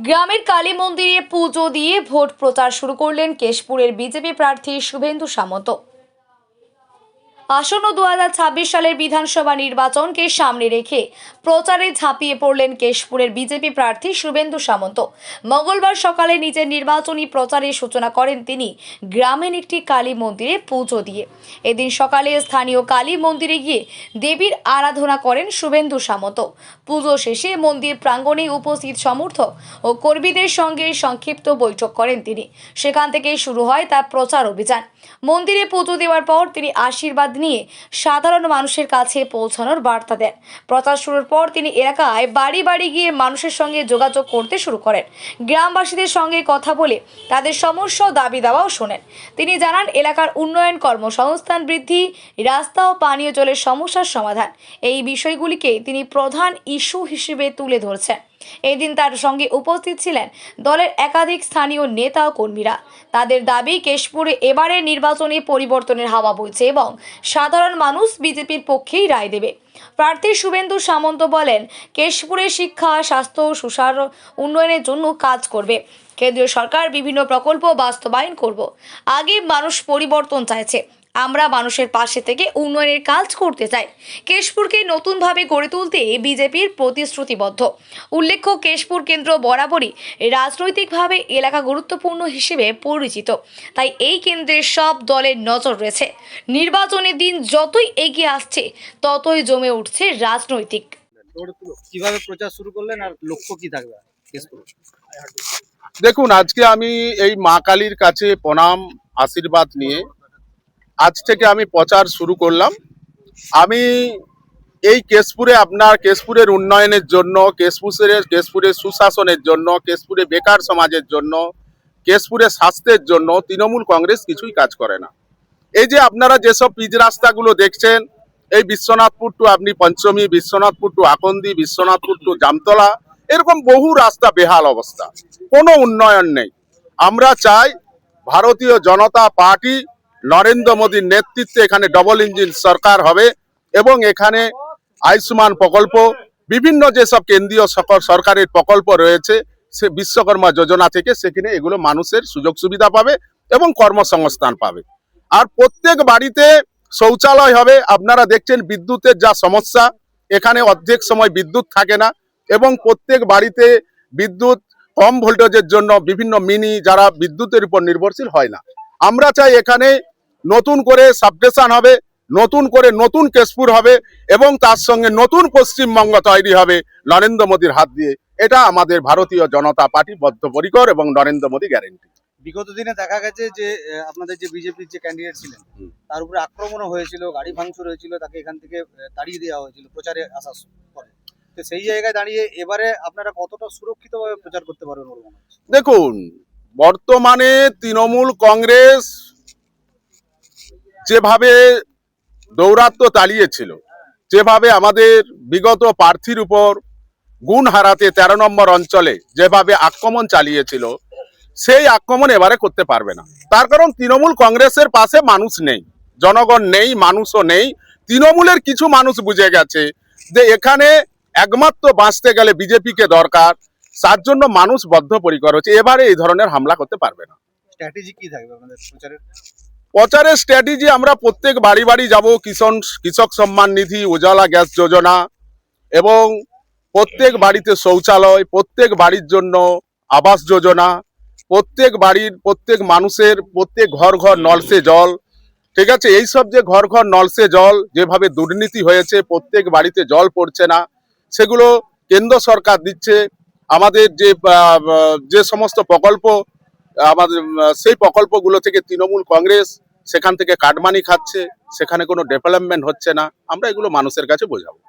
গ্রামের কালী মন্দিরে পুজো দিয়ে ভোট প্রচার শুরু করলেন কেশপুরের বিজেপি প্রার্থী শুভেন্দু সামন্ত। আসন্ন 2026 সালের বিধানসভা নির্বাচনকে সামনে রেখে প্রচারে ঝাঁপিয়ে পড়লেন কেশপুরের বিজেপি প্রার্থী শুভেন্দু সামন্ত। মঙ্গলবার সকালে নিজের নির্বাচনী প্রচারের সূচনা করেন তিনি গ্রামের একটি কালী মন্দিরে পুজো দিয়ে। এদিন সকালে স্থানীয় কালী মন্দিরে গিয়ে দেবীর আরাধনা করেন শুভেন্দু সামন্ত। পুজো শেষে মন্দির প্রাঙ্গণে উপস্থিত সমর্থক ও কর্মীদের সঙ্গে সংক্ষিপ্ত বৈঠক করেন তিনি। সেখান থেকেই শুরু হয় তার প্রচার অভিযান। মন্দিরে পুজো দেওয়ার পর তিনি আশীর্বাদ নিয়ে সাধারণ মানুষের কাছে পৌঁছানোর বার্তা দেন। প্রচার শুরুর পর তিনি এলাকায় বাড়ি বাড়ি গিয়ে মানুষের সঙ্গে যোগাযোগ করতে শুরু করেন। গ্রামবাসীদের সঙ্গে কথা বলে তাদের সমস্যা ও দাবি দাওয়াও শোনেন। তিনি জানান এলাকার উন্নয়ন, কর্মসংস্থান বৃদ্ধি, রাস্তা ও পানীয় জলের সমস্যার সমাধান, এই বিষয়গুলিকে তিনি প্রধান ইস্যু হিসেবে তুলে ধরছেন। এদিন তার সঙ্গে উপস্থিত ছিলেন দলের একাধিক স্থানীয় নেতা ও কর্মীরা। তাদের দাবি, কেশপুরে এবারের নির্বাচনে পরিবর্তনের হাওয়া বইছে এবং সাধারণ মানুষ বিজেপির পক্ষেই রায় দেবে। প্রার্থী শুভেন্দু সামন্ত বলেন, কেশপুরে শিক্ষা, স্বাস্থ্য ও সুশাসন উন্নয়নের জন্য কাজ করবে। কেন্দ্রীয় সরকার বিভিন্ন প্রকল্প বাস্তবায়ন করব। আগে মানুষ পরিবর্তন চাইছে, আমরা মানুষের পাশে থেকে উন্নয়নের কাজ করতে চাই। কেশপুরকে নতুনভাবে গড়ে তুলতে বিজেপির প্রতিশ্রুতিবদ্ধ। উল্লেখ্য, কেশপুর কেন্দ্র বরাবরই রাজনৈতিকভাবে এলাকা গুরুত্বপূর্ণ হিসেবে পরিচিত, তাই এই কেন্দ্রের সব দলের নজর রয়েছে। নির্বাচনের দিন যতই এগিয়ে আসছে ততই জমে উঠছে রাজনৈতিক। কিভাবে প্রচার শুরু করলেন আর লক্ষ্য কি থাকবে? দেখুন, আজকে আমি এই মা কালীর কাছে প্রণাম আশীর্বাদ নিয়ে আজ থেকে আমি প্রচার শুরু করলাম। আমি এই কেশপুরের উন্নয়নের জন্য, কেশপুরের সুশাসনের জন্য, কেশপুরে বেকার সমাজের জন্য, কেশপুরের স্বাস্থ্যের জন্য তৃণমূল কংগ্রেস কিছুই কাজ করে না। এই যে আপনারা যেসব পিচ রাস্তাগুলো দেখছেন, এই বিশ্বনাথপুর টু আপনি পঞ্চমী, বিশ্বনাথপুর টু আকন্দি, বিশ্বনাথপুর টু জামতলা, এরকম বহু রাস্তা বেহাল অবস্থা, কোনো উন্নয়ন নেই। আমরা চাই ভারতীয় জনতা পার্টি নরেন্দ্র মোদীর নেতৃত্বে এখানে ডবল ইঞ্জিন সরকার হবে এবং এখানে আয়ুষ্মান প্রকল্প, বিভিন্ন যেসব কেন্দ্রীয় সরকারের প্রকল্প রয়েছে, সে বিশ্বকর্মা যোজনা থেকে সেখানে এগুলো মানুষের সুযোগ সুবিধা পাবে এবং কর্মসংস্থান পাবে। আর প্রত্যেক বাড়িতে শৌচালয় হবে। আপনারা দেখছেন বিদ্যুতের যা সমস্যা, এখানে অর্ধেক সময় বিদ্যুৎ থাকে না এবং প্রত্যেক বাড়িতে বিদ্যুৎ কম ভোল্টেজের জন্য বিভিন্ন মিনি যারা বিদ্যুতের উপর নির্ভরশীল হয় না। আমরা চাই এখানে নতুন করে সাবস্টেশন হবে, নতুন করে নতুন কেশপুর হবে এবং তার সঙ্গে নতুন পশ্চিমবঙ্গ তৈরি হবে নরেন্দ্র মোদীর হাত দিয়ে। এটা আমাদের ভারতীয় জনতা পার্টি বদ্ধপরিকর এবং নরেন্দ্র মোদী গ্যারেন্টি। বিগত দিনে দেখা গেছে যে আপনাদের যে বিজেপির যে ক্যান্ডিডেট ছিলেন তার উপরে আক্রমণও হয়েছিল, গাড়ি ভাঙচুর হয়েছিল, তাকে এখান থেকে তাড়িয়ে দেওয়া হয়েছিল প্রচারে আসার পরে। তো সেই জায়গায় দাঁড়িয়ে এবারে আপনারা কতটা সুরক্ষিতভাবে প্রচার করতে পারবেন বলে মনে হচ্ছে? দেখুন, বর্তমানে তৃণমূল কংগ্রেস যেভাবে দৌরাত্ম্য চালিয়েছিল, যেভাবে আমাদের বিগত প্রার্থীর উপর গুণ হারাতে 13 নম্বর অঞ্চলে যেভাবে আক্রমণ চালিয়েছিল, সেই আক্রমণ এবারে করতে পারবে না। তার কারণ তৃণমূল কংগ্রেসের পাশে মানুষ নেই, জনগণ নেই, মানুষও নেই। তৃণমূলের কিছু মানুষ বুঝে গেছে যে এখানে একমাত্র বাঁচতে গেলে বিজেপিকে দরকার, তার জন্য মানুষ বদ্ধপরিকর হচ্ছে। এবারে এই ধরনের হামলা করতে পারবে না। স্ট্র্যাটেজি কি থাকবে আপনাদের প্রচারের স্ট্র্যাটেজি, আমরা প্রত্যেক বাড়ি বাড়ি যাব, কৃষক সম্মান নিধি, উজালা গ্যাস যোজনা এবং প্রত্যেক বাড়িতে শৌচালয়, প্রত্যেক বাড়ির জন্য আবাস যোজনা, প্রত্যেক মানুষের প্রত্যেক ঘর ঘর নলসে জল, ঠিক আছে? এইসব যে ঘর ঘর নলসে জল, যেভাবে দুর্নীতি হয়েছে, প্রত্যেক বাড়িতে জল পড়ছে না, সেগুলো কেন্দ্র সরকার দিচ্ছে। আমাদের যে সমস্ত প্রকল্প আমাদের, সেই প্রকল্পগুলো থেকে তৃণমূল কংগ্রেস সেখান থেকে কাটমানি খাচ্ছে, সেখানে কোনো ডেভেলপমেন্ট হচ্ছে না। আমরা এগুলো মানুষের কাছে বোঝাবো।